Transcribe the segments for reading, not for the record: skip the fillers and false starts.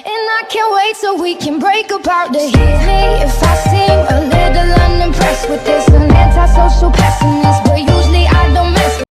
And I can't wait so we can break apart to hit me if I seem a little unimpressed with this. An antisocial pessimist, but usually I don't mess with.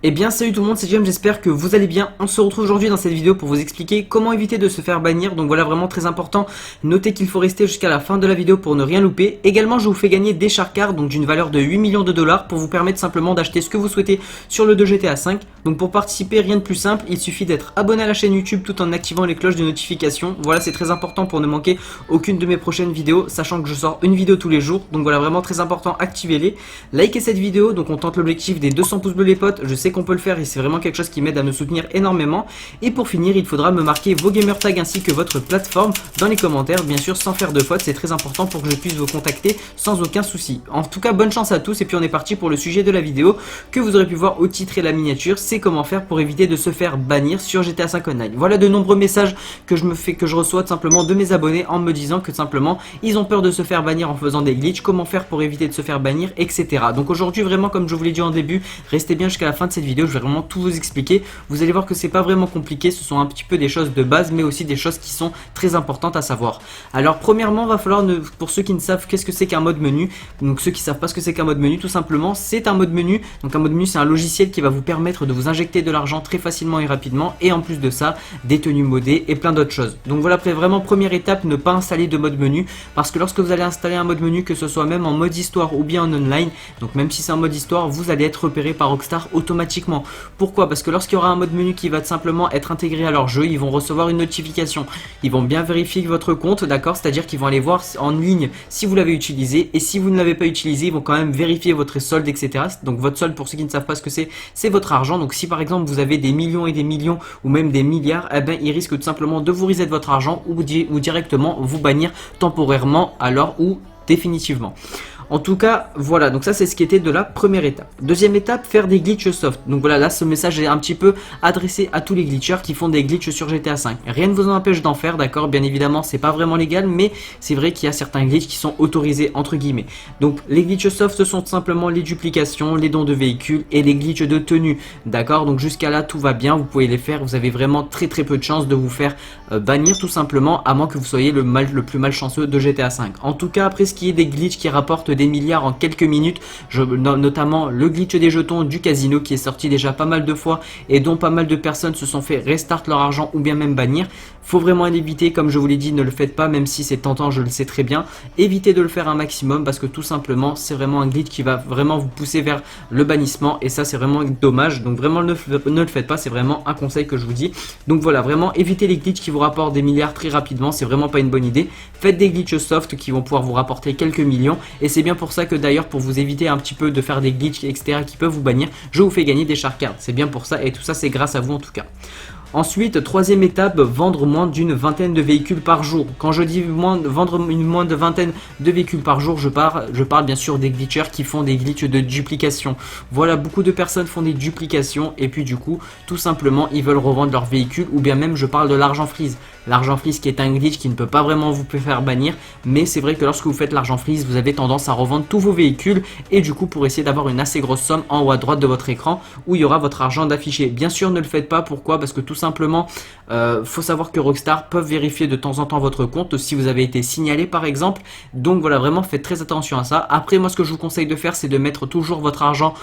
Eh bien salut tout le monde, c'est James, j'espère que vous allez bien. On se retrouve aujourd'hui dans cette vidéo pour vous expliquer comment éviter de se faire bannir. Donc voilà, vraiment très important, notez qu'il faut rester jusqu'à la fin de la vidéo pour ne rien louper. Également je vous fais gagner des Shark Cards, donc d'une valeur de 8 millions de dollars pour vous permettre simplement d'acheter ce que vous souhaitez sur le 2 GTA 5. Donc pour participer, rien de plus simple, il suffit d'être abonné à la chaîne YouTube tout en activant les cloches de notification. Voilà, c'est très important pour ne manquer aucune de mes prochaines vidéos, sachant que je sors une vidéo tous les jours. Donc voilà, vraiment très important, activez-les. Likez cette vidéo, donc on tente l'objectif des 200 pouces bleus les potes, je sais qu'on peut le faire et c'est vraiment quelque chose qui m'aide à me soutenir énormément. Et pour finir, il faudra me marquer vos gamer tags ainsi que votre plateforme dans les commentaires, bien sûr sans faire de faute, c'est très important pour que je puisse vous contacter sans aucun souci. En tout cas, bonne chance à tous et puis on est parti pour le sujet de la vidéo que vous aurez pu voir au titre et la miniature, c'est comment faire pour éviter de se faire bannir sur GTA 5 Online. Voilà de nombreux messages que je reçois tout simplement de mes abonnés en me disant que simplement ils ont peur de se faire bannir en faisant des glitches, comment faire pour éviter de se faire bannir, etc. Donc aujourd'hui vraiment, comme je vous l'ai dit en début, restez bien jusqu'à la fin de cette vidéo, je vais vraiment tout vous expliquer. Vous allez voir que c'est pas vraiment compliqué, ce sont un petit peu des choses de base mais aussi des choses qui sont très importantes à savoir. Alors premièrement, va falloir, pour ceux qui ne savent qu'est-ce que c'est qu'un mode menu, donc ceux qui savent pas ce que c'est qu'un mode menu, tout simplement c'est un mode menu. Donc un mode menu, c'est un logiciel qui va vous permettre de vous injecter de l'argent très facilement et rapidement, et en plus de ça des tenues modées et plein d'autres choses. Donc voilà, après vraiment première étape, ne pas installer de mode menu, parce que lorsque vous allez installer un mode menu, que ce soit même en mode histoire ou bien en online, donc même si c'est en mode histoire, vous allez être repéré par Rockstar automatiquement. Pourquoi? Parce que lorsqu'il y aura un mode menu qui va simplement être intégré à leur jeu, ils vont recevoir une notification, ils vont bien vérifier votre compte, d'accord, c'est à dire qu'ils vont aller voir en ligne si vous l'avez utilisé, et si vous ne l'avez pas utilisé, ils vont quand même vérifier votre solde, etc. Donc votre solde, pour ceux qui ne savent pas ce que c'est votre argent. Donc si par exemple vous avez des millions et des millions ou même des milliards, eh ben ils risquent tout simplement de vous reset votre argent ou directement vous bannir temporairement alors ou définitivement. En tout cas, voilà, donc ça c'est ce qui était de la première étape. Deuxième étape, faire des glitches soft. Donc voilà, là ce message est un petit peu adressé à tous les glitchers qui font des glitches sur GTA 5. Rien ne vous empêche d'en faire, d'accord, bien évidemment c'est pas vraiment légal, mais c'est vrai qu'il y a certains glitches qui sont autorisés entre guillemets. Donc les glitches soft, ce sont tout simplement les duplications, les dons de véhicules et les glitches de tenue, d'accord. Donc jusqu'à là tout va bien, vous pouvez les faire, vous avez vraiment très peu de chances de vous faire bannir tout simplement, à moins que vous soyez le plus malchanceux de GTA 5. En tout cas, après ce qui est des glitches qui rapportent des milliards en quelques minutes, notamment le glitch des jetons du casino qui est sorti déjà pas mal de fois et dont pas mal de personnes se sont fait restart leur argent ou bien même bannir. Faut vraiment l'éviter, comme je vous l'ai dit, ne le faites pas, même si c'est tentant, je le sais très bien. Évitez de le faire un maximum parce que tout simplement c'est vraiment un glitch qui va vraiment vous pousser vers le bannissement et ça c'est vraiment dommage. Donc vraiment ne le faites pas, c'est vraiment un conseil que je vous dis. Donc voilà, vraiment évitez les glitches qui vous rapportent des milliards très rapidement, c'est vraiment pas une bonne idée. Faites des glitches soft qui vont pouvoir vous rapporter quelques millions, et c'est bien pour ça que d'ailleurs, pour vous éviter un petit peu de faire des glitches etc qui peuvent vous bannir, je vous fais gagner des Shark Cards. C'est bien pour ça, et tout ça c'est grâce à vous en tout cas. Ensuite, troisième étape, vendre moins d'une vingtaine de véhicules par jour. Quand je dis vendre moins de vingtaine de véhicules par jour, je parle bien sûr des glitchers qui font des glitches de duplication. Voilà, beaucoup de personnes font des duplications et puis du coup, tout simplement, ils veulent revendre leurs véhicules, ou bien même je parle de l'argent freeze. L'argent freeze qui est un glitch qui ne peut pas vraiment vous faire bannir, mais c'est vrai que lorsque vous faites l'argent freeze, vous avez tendance à revendre tous vos véhicules et du coup pour essayer d'avoir une assez grosse somme en haut à droite de votre écran où il y aura votre argent d'affiché. Bien sûr, ne le faites pas, pourquoi? Parce que tout simplement, faut savoir que Rockstar peuvent vérifier de temps en temps votre compte si vous avez été signalé par exemple. Donc voilà, vraiment faites très attention à ça. Après, moi ce que je vous conseille de faire, c'est de mettre toujours votre argent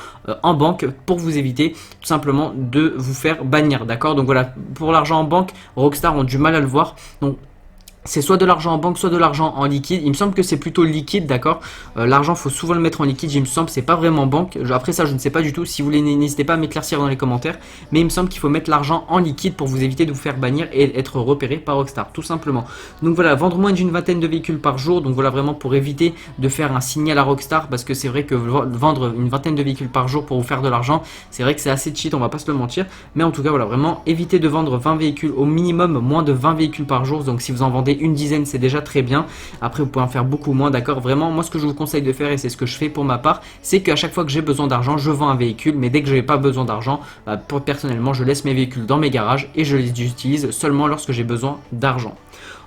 en banque pour vous éviter tout simplement de vous faire bannir, d'accord. Donc voilà, pour l'argent en banque, Rockstar ont du mal à le voir. Donc c'est soit de l'argent en banque, soit de l'argent en liquide. Il me semble que c'est plutôt liquide, d'accord. L'argent, faut souvent le mettre en liquide, il me semble, c'est pas vraiment banque. Après ça, je ne sais pas du tout. Si vous voulez, n'hésitez pas à m'éclaircir dans les commentaires. Mais il me semble qu'il faut mettre l'argent en liquide pour vous éviter de vous faire bannir et être repéré par Rockstar, tout simplement. Donc voilà, vendre moins d'une vingtaine de véhicules par jour. Donc voilà, vraiment pour éviter de faire un signal à Rockstar, parce que c'est vrai que vendre une vingtaine de véhicules par jour pour vous faire de l'argent, c'est vrai que c'est assez cheat, on va pas se le mentir. Mais en tout cas, voilà, vraiment évitez de vendre 20 véhicules au minimum, moins de 20 véhicules par jour. Donc si vous en vendez une dizaine, c'est déjà très bien. Après vous pouvez en faire beaucoup moins, d'accord. Vraiment, moi ce que je vous conseille de faire, et c'est ce que je fais pour ma part, c'est qu'à chaque fois que j'ai besoin d'argent, je vends un véhicule. Mais dès que je n'ai pas besoin d'argent, personnellement je laisse mes véhicules dans mes garages et je les utilise seulement lorsque j'ai besoin d'argent.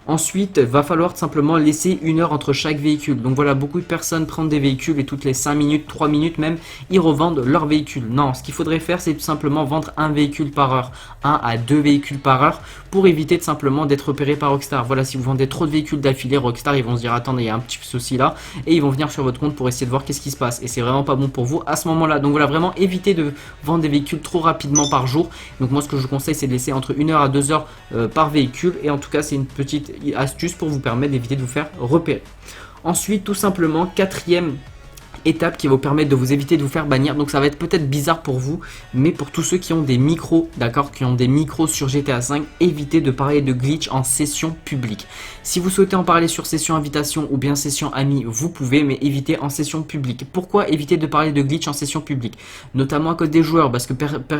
Ensuite, va falloir simplement laisser 1 heure entre chaque véhicule. Donc voilà, beaucoup de personnes prennent des véhicules et toutes les 5 minutes, 3 minutes même, ils revendent leur véhicule. Non, ce qu'il faudrait faire, c'est tout simplement vendre un véhicule par heure, 1 à 2 véhicules par heure, pour éviter de simplement d'être repéré par Rockstar. Voilà, si vous vendez trop de véhicules d'affilée, Rockstar, ils vont se dire, attendez, il y a un petit souci là, et ils vont venir sur votre compte pour essayer de voir qu'est-ce qui se passe. Et c'est vraiment pas bon pour vous à ce moment-là. Donc voilà, vraiment évitez de vendre des véhicules trop rapidement par jour. Donc moi, ce que je vous conseille, c'est de laisser entre 1 heure à 2 heures par véhicule. Et en tout cas, c'est une petite astuce pour vous permettre d'éviter de vous faire repérer. Ensuite, tout simplement, quatrième étape qui va vous permettre de vous éviter de vous faire bannir. Donc ça va être peut-être bizarre pour vous, mais pour tous ceux qui ont des micros, d'accord, qui ont des micros sur GTA 5, évitez de parler de glitch en session publique. Si vous souhaitez en parler sur session invitation ou bien session amis, vous pouvez, mais évitez en session publique. Pourquoi éviter de parler de glitch en session publique? Notamment à cause des joueurs, parce que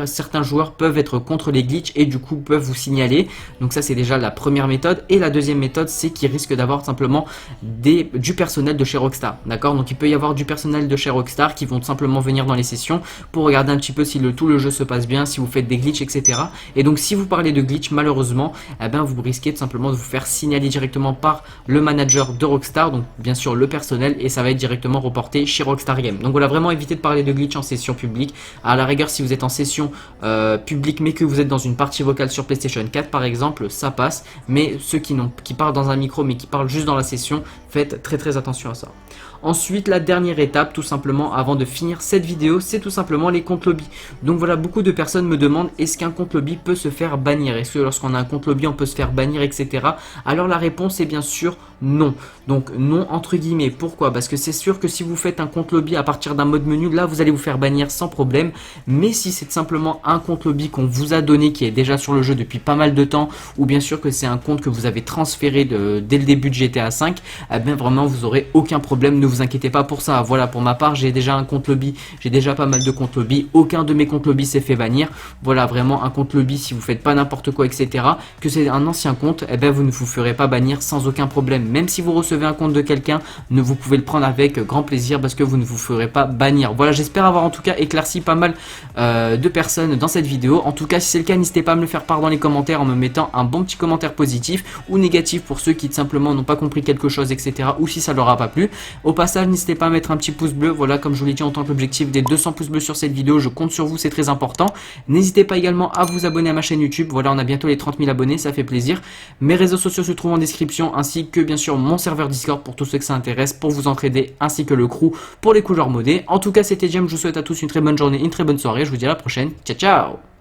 certains joueurs peuvent être contre les glitches et du coup peuvent vous signaler. Donc ça, c'est déjà la première méthode. Et la deuxième méthode, c'est qu'ils risquent d'avoir simplement du personnel de chez Rockstar, d'accord. Donc il peut y avoir du personnel de chez Rockstar qui vont tout simplement venir dans les sessions pour regarder un petit peu si tout le jeu se passe bien, si vous faites des glitches, etc. Et donc si vous parlez de glitch, malheureusement, eh ben, vous risquez tout simplement de vous faire signaler directement par le manager de Rockstar, donc bien sûr le personnel, et ça va être directement reporté chez Rockstar Game. Donc voilà, vraiment évitez de parler de glitch en session publique. À la rigueur, si vous êtes en session publique mais que vous êtes dans une partie vocale sur PlayStation 4 par exemple, ça passe. Mais ceux qui parlent dans un micro mais qui parlent juste dans la session, faites très attention à ça. Ensuite, la dernière étape, tout simplement, avant de finir cette vidéo, c'est tout simplement les comptes lobby. Donc voilà, beaucoup de personnes me demandent, est-ce qu'un compte lobby peut se faire bannir? Est-ce que lorsqu'on a un compte lobby, on peut se faire bannir, etc. Alors la réponse est bien sûr non. Donc non entre guillemets. Pourquoi? Parce que c'est sûr que si vous faites un compte lobby à partir d'un mode menu, là vous allez vous faire bannir sans problème. Mais si c'est simplement un compte lobby qu'on vous a donné, qui est déjà sur le jeu depuis pas mal de temps, ou bien sûr que c'est un compte que vous avez transféré dès le début de GTA 5, eh bien vraiment vous aurez aucun problème. Ne vous inquiétez pas pour ça. Voilà, pour ma part, j'ai déjà un compte lobby, j'ai déjà pas mal de comptes lobby. Aucun de mes comptes lobby s'est fait bannir. Voilà, vraiment un compte lobby, si vous faites pas n'importe quoi, etc., que c'est un ancien compte, eh bien vous ne vous ferez pas bannir sans aucun problème. Même si vous recevez un compte de quelqu'un, vous pouvez le prendre avec grand plaisir parce que vous ne vous ferez pas bannir. Voilà, j'espère avoir en tout cas éclairci pas mal de personnes dans cette vidéo. En tout cas, si c'est le cas, n'hésitez pas à me le faire part dans les commentaires en me mettant un bon petit commentaire positif ou négatif pour ceux qui simplement n'ont pas compris quelque chose, etc., ou si ça leur a pas plu. Au passage, n'hésitez pas à mettre un petit pouce bleu. Voilà, comme je vous l'ai dit, en tant qu'objectif des 200 pouces bleus sur cette vidéo, je compte sur vous, c'est très important. N'hésitez pas également à vous abonner à ma chaîne YouTube. Voilà, on a bientôt les 30 000 abonnés, ça fait plaisir. Mes réseaux sociaux se trouvent en description, ainsi que bien sûr mon serveur Discord pour tous ceux que ça intéresse, pour vous entraider, ainsi que le crew pour les couleurs modées. En tout cas, c'était James, je vous souhaite à tous une très bonne journée, une très bonne soirée. Je vous dis à la prochaine. Ciao, ciao!